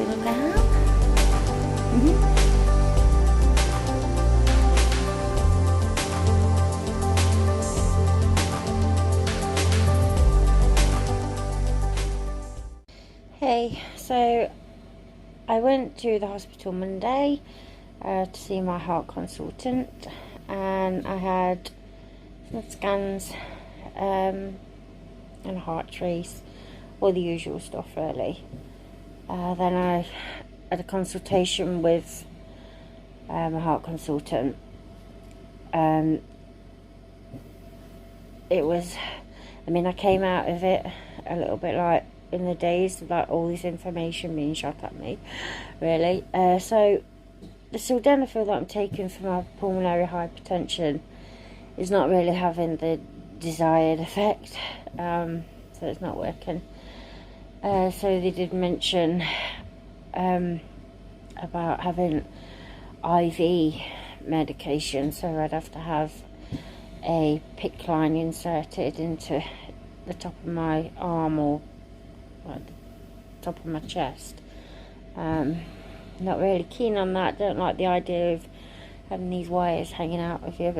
them now. Hey, so I went to the hospital Monday to see my heart consultant, and I had some scans and a heart trace, all the usual stuff really. Then I had a consultation with my heart consultant. It was, I came out of it a little bit like in the days, like all this information being shot at me, really. So the sildenafil that I'm taking for my pulmonary hypertension is not really having the desired effect, so it's not working. So they did mention about having IV medication, so I'd have to have a PICC line inserted into the top of my arm or like the top of my chest. Not really keen on that. Don't like the idea of having these wires hanging out of you,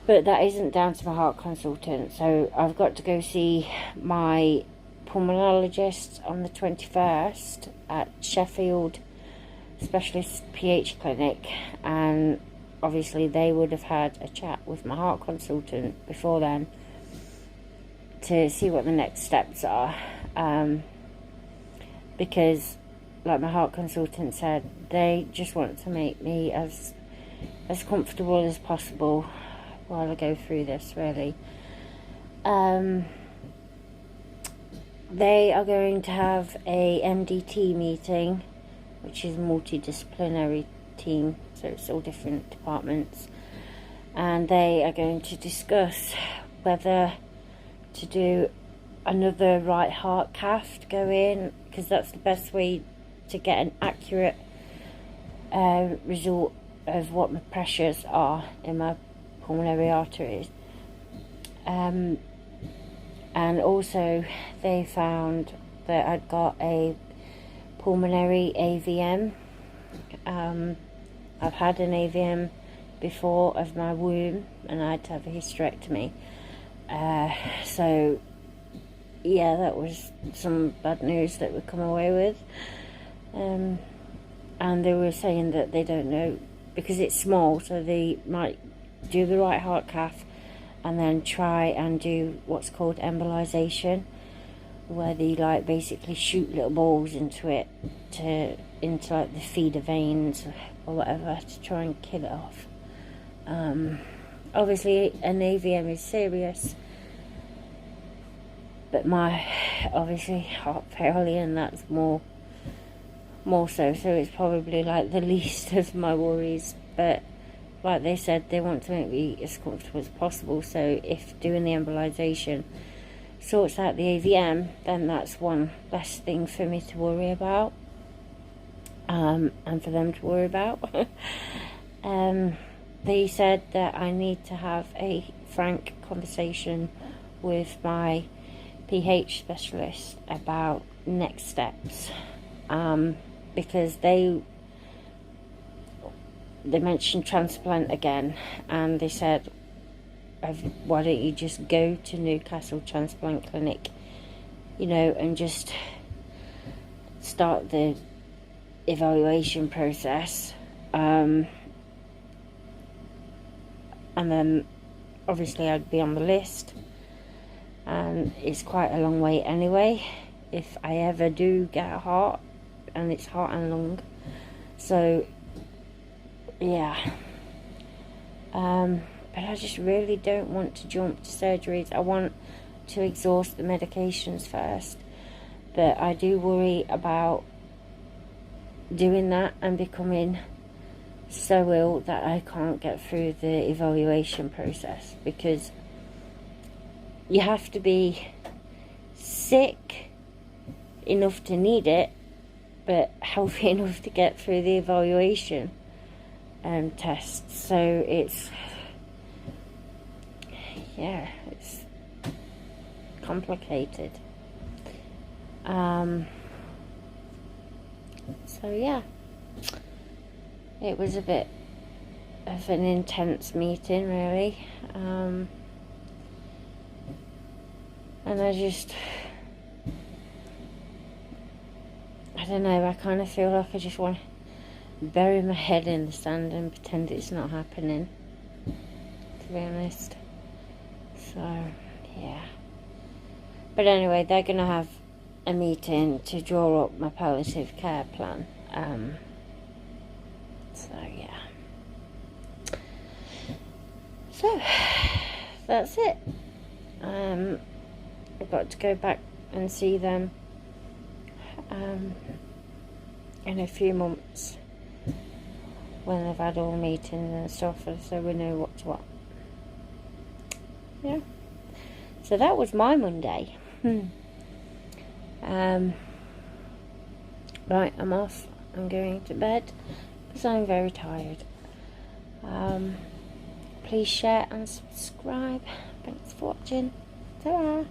but that isn't down to my heart consultant. So I've got to go see my pulmonologist on the 21st at Sheffield Specialist PH Clinic, and obviously they would have had a chat with my heart consultant before then to see what the next steps are, because like my heart consultant said, they just want to make me as comfortable as possible while I go through this, really. They are going to have a MDT meeting, which is a multidisciplinary team, so it's all different departments, and they are going to discuss whether to do another right heart cath to go in, because that's the best way to get an accurate result of what my pressures are in my pulmonary arteries. And also they found that I'd got a pulmonary AVM. I've had an AVM before of my womb, and I had to have a hysterectomy. So yeah, that was some bad news that we come away with. And they were saying that they don't know, because it's small, so they might do the right heart cath and then try and do what's called embolization, where they like basically shoot little balls into it, into like the feeder veins or whatever, to try and kill it off. Obviously an AVM is serious, but my obviously heart failure, and that's more so it's probably like the least of my worries. But like they said, they want to make me as comfortable as possible, so if doing the embolization sorts out the AVM, then that's one less thing for me to worry about, and for them to worry about. They said that I need to have a frank conversation with my PH specialist about next steps, because they mentioned transplant again, and they said, why don't you just go to Newcastle Transplant Clinic, and just start the evaluation process, and then obviously I'd be on the list, and it's quite a long way anyway if I ever do get a heart, and it's heart and lung. So yeah, but I just really don't want to jump to surgeries. I want to exhaust the medications first, but I do worry about doing that and becoming so ill that I can't get through the evaluation process, because you have to be sick enough to need it, but healthy enough to get through the evaluation tests. So it's complicated. So yeah, it was a bit of an intense meeting, really. And I don't know, I kind of feel like I just want to bury my head in the sand and pretend it's not happening, to be honest. So yeah, but anyway, they're gonna have a meeting to draw up my palliative care plan. So yeah, so that's it. I've got to go back and see them in a few months when they've had all meetings and stuff, so we know what's what. Yeah. So that was my Monday. Right, I'm off. I'm going to bed because I'm very tired. Please share and subscribe. Thanks for watching. Ta-ra.